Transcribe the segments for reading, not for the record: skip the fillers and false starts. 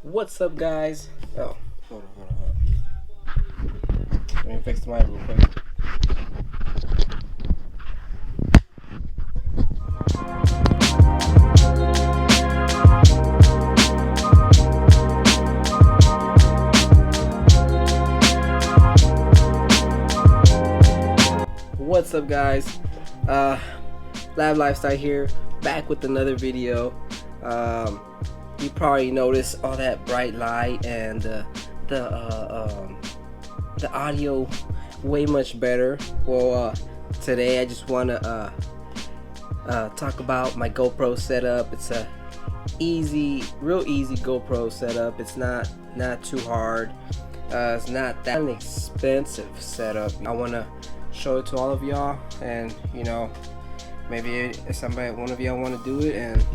What's up, guys? Oh, hold on. Let me fix the mic real quick. What's up, guys? Lab Lifestyle here, back with another video. You probably noticed all that bright light and the audio way much better. Well, today I just want to talk about my GoPro setup. It's a real easy GoPro setup. It's not too hard. It's not that expensive setup. I want to show it to all of y'all, and maybe one of y'all want to do it, and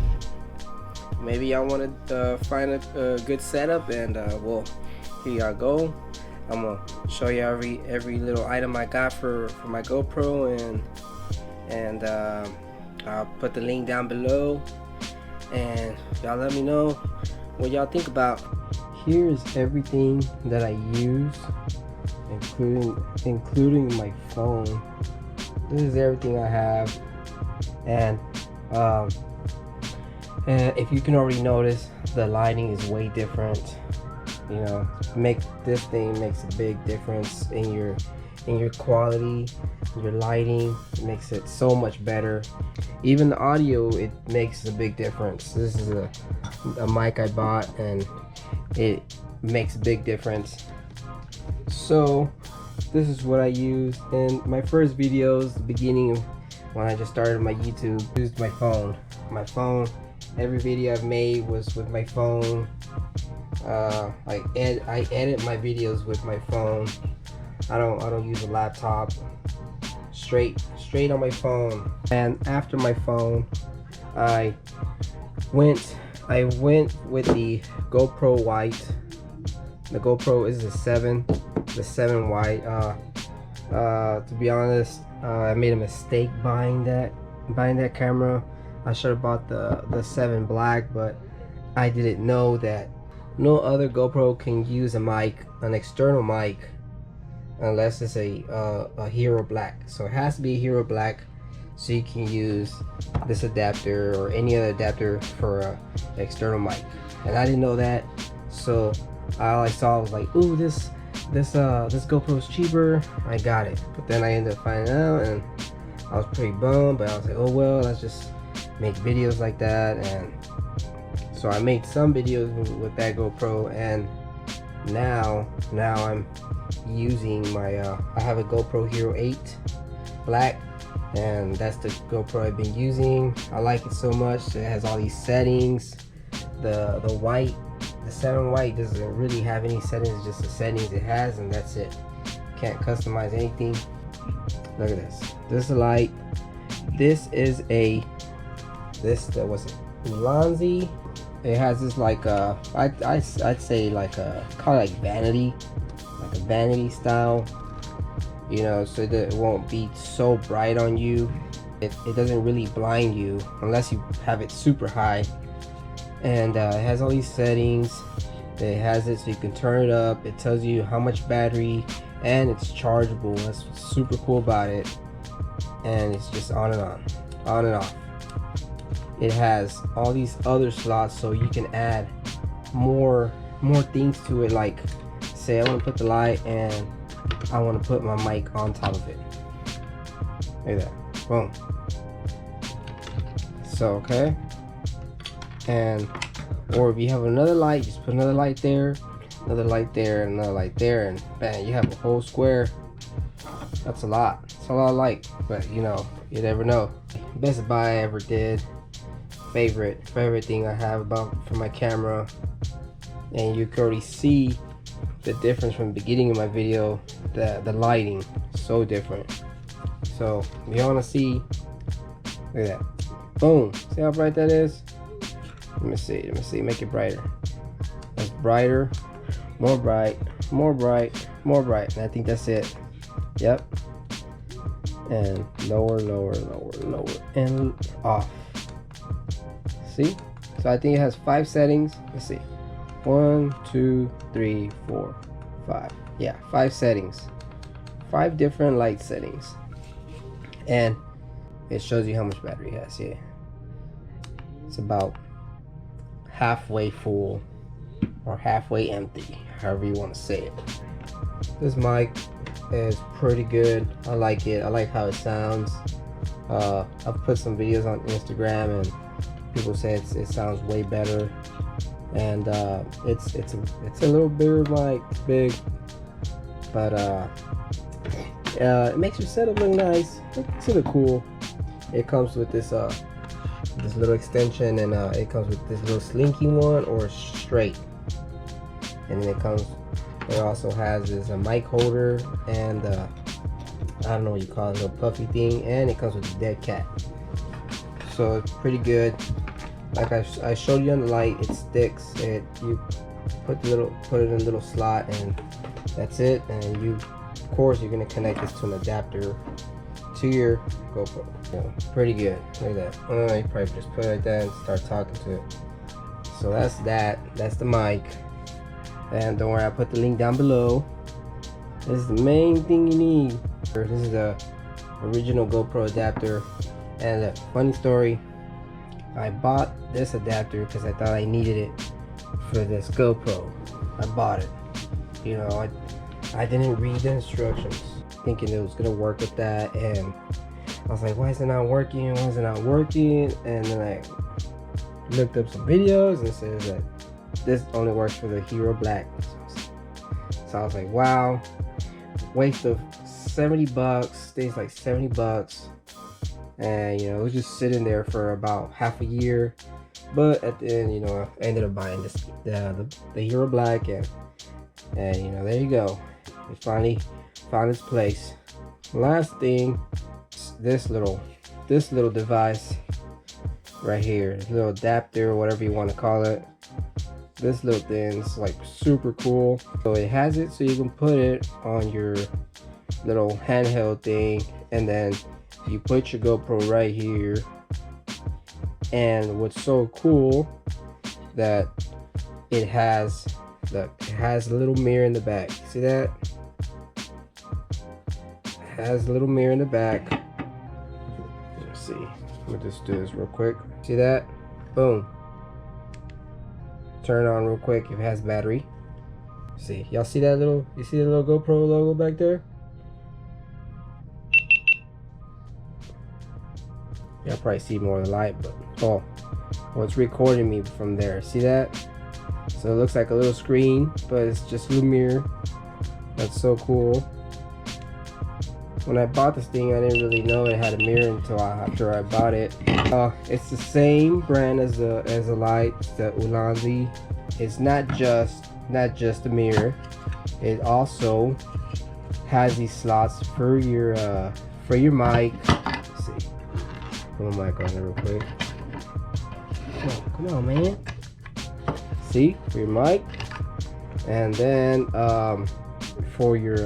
maybe y'all want to find a good setup, and well, here y'all go. I'm gonna show you every little item I got for my GoPro, and I'll put the link down below, and y'all let me know what y'all think about. Here's everything that I use, including my phone. This is everything I have, and if you can already notice, the lighting is way different. This thing makes a big difference in your quality, your lighting. It makes it so much better. Even the audio, it makes a big difference. This is a mic I bought, and it makes a big difference. So this is what I used in my first videos, the beginning when I just started my YouTube. I used my phone. Every video I've made was with my phone. I edit my videos with my phone. I don't use a laptop. Straight on my phone. And after my phone, I went with the GoPro White. The GoPro is the 7 White. To be honest, I made a mistake buying that camera. I should have bought the 7 Black, but I didn't know that no other GoPro can use an external mic, unless it's a Hero Black. So it has to be a Hero Black, so you can use this adapter or any other adapter for an external mic. And I didn't know that, so all I saw was like, ooh, this GoPro is cheaper. I got it. But then I ended up finding out, and I was pretty bummed. But I was like, oh well, let's just make videos like that. And so I made some videos with that GoPro, and now I'm using my I have a GoPro Hero 8 Black, and that's the GoPro I've been using. I like it so much. It has all these settings. The 7 White doesn't really have any settings. It's just the settings it has, and that's it. Can't customize anything. Look at this. This is a light. This is what's it? Ulanzi. It has this like I'd say like call it like vanity style. So that it won't be so bright on you. It doesn't really blind you unless you have it super high. And it has all these settings. It has it so you can turn it up. It tells you how much battery, and it's chargeable. That's what's super cool about it. And it's just on and off. It has all these other slots, so you can add more things to it. Like, say I want to put the light, and I want to put my mic on top of it. Look at that. Boom. So okay. And or if you have another light, just put another light there, another light there, and another light there, and bang, you have a whole square. That's a lot. It's a lot of light, but you never know. Best buy I ever did. Favorite thing I have for my camera. And you can already see the difference from the beginning of my video. The lighting, so different. So if you want to see, look at that. Boom. See how bright that is? Let me see, make it brighter. That's brighter, more bright. And I think that's it. Yep. And lower, and off. See? So I think it has 5 settings. Let's see. 1, 2, 3, 4, 5. Yeah, 5 settings, 5 different light settings, and it shows you how much battery it has. Yeah, it's about halfway full or halfway empty, however you want to say it. This mic is pretty good. I like it. I like how it sounds. I've put some videos on Instagram and people say it sounds way better. And it's a little bigger mic, big, but it makes your setup look nice. It's really cool. It comes with this little extension, and it comes with this little slinky one or straight. And then it also has this mic holder and I don't know what you call it, a little puffy thing, and it comes with a dead cat. So it's pretty good. Like I showed you on the light, it sticks. You put it in a little slot, and that's it. And of course, you're gonna connect this to an adapter to your GoPro. So, pretty good. Look at that. You probably just put it like that and start talking to it. So that's that. That's the mic. And don't worry, I put the link down below. This is the main thing you need. This is the original GoPro adapter. And a funny story, I bought this adapter because I thought I needed it for this GoPro. I bought it. You know, I didn't read the instructions, thinking it was gonna work with that, and I was like, why is it not working? Why is it not working? And then I looked up some videos and it says that this only works for the Hero Black. So I was like, wow, waste of $70. Stays like $70. And you know, it was just sitting there for about half a year, but at the end, you know, I ended up buying the Hero Black, and you know, there you go, it finally found its place. Last thing, this little device right here, this little adapter or whatever you want to call it. This little thing is like super cool. So it has it so you can put it on your little handheld thing, and then you put your GoPro right here. And what's so cool that it has a little mirror in the back. See that? It has a little mirror in the back. Let's see. Let me just do this real quick. See that? Boom. Turn it on real quick if it has battery. See, y'all see that little? You see the little GoPro logo back there? Y'all probably see more of the light, but well, it's recording me from there. See that? So it looks like a little screen, but it's just a little mirror. That's so cool. When I bought this thing, I didn't really know it had a mirror until after I bought it. It's the same brand as the light, the Ulanzi. It's not just a mirror. It also has these slots for your mic. Let's see. Put my mic on there real quick. Come on, man. See, for your mic, and then for your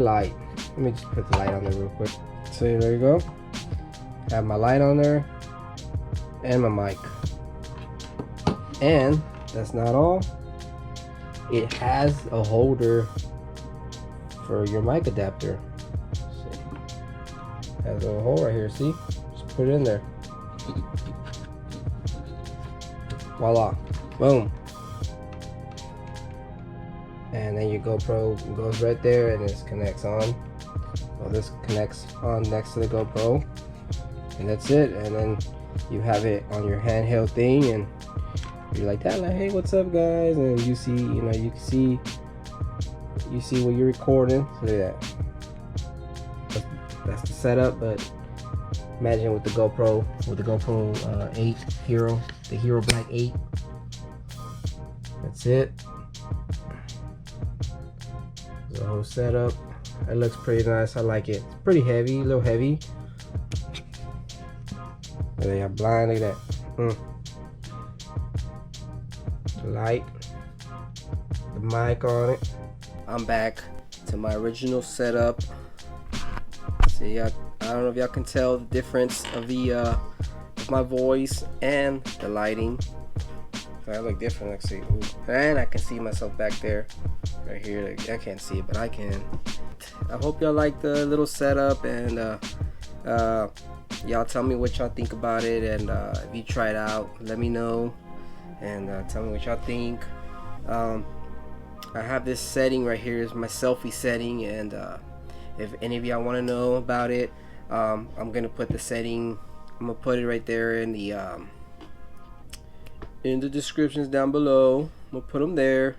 light. Let me just put the light on there real quick. So there you go. Have my light on there and my mic. And that's not all. It has a holder for your mic adapter. See? Has a hole right here. See? Just put it in there. Voila. Boom. And then your GoPro goes right there, and this connects on. Well, this connects on next to the GoPro, and that's it. And then you have it on your handheld thing, and you're like that, like, hey, what's up, guys? And you see, you know, you see what you're recording. So look at that. That's the setup. But imagine with the GoPro 8 Hero, the Hero Black 8. That's it. The whole setup. It looks pretty nice. I like it. It's pretty heavy, a little heavy. They are blind. Look at that. The light, the mic on it. I'm back to my original setup. See, I don't know if y'all can tell the difference of the of my voice and the lighting. I look different. Let's see. Ooh. And I can see myself back there, right here. I can't see it, but I can. I hope y'all like the little setup, and y'all tell me what y'all think about it, and if you try it out, let me know, and tell me what y'all think. I have this setting right here is my selfie setting, and if any of y'all want to know about it, I'm gonna put the setting. I'm gonna put it right there in the descriptions down below. I'm gonna put them there.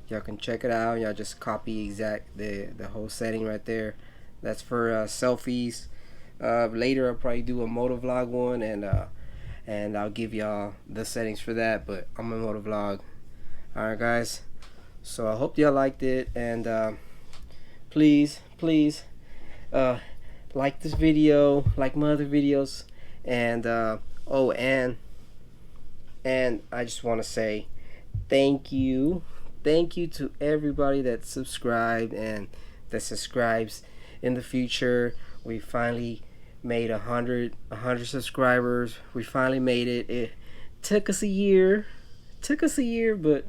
Y'all can check it out. Y'all just copy the whole setting right there. That's for selfies. Later I'll probably do a motovlog one, and I'll give y'all the settings for that. But I'm a motovlog. All right, guys. So I hope y'all liked it, and please like this video, like my other videos, and oh, and I just want to say thank you to everybody that subscribed and that subscribes in the future. We finally made 100 subscribers. We finally made it. It took us a year, but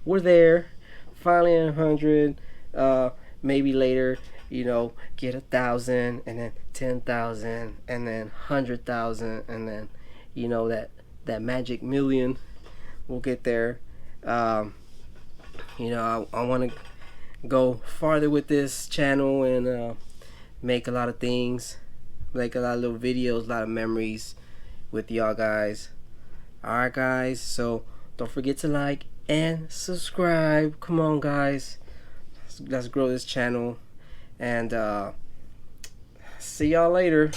we're there. Finally at 100. Maybe later, you know, get 1,000, and then 10,000, and then 100,000, and then, you know, that magic million. We'll get there. You know, I want to go farther with this channel, and make a lot of things, make a lot of little videos, a lot of memories with y'all guys. Alright, guys, so don't forget to like and subscribe. Come on, guys, let's grow this channel, and see y'all later.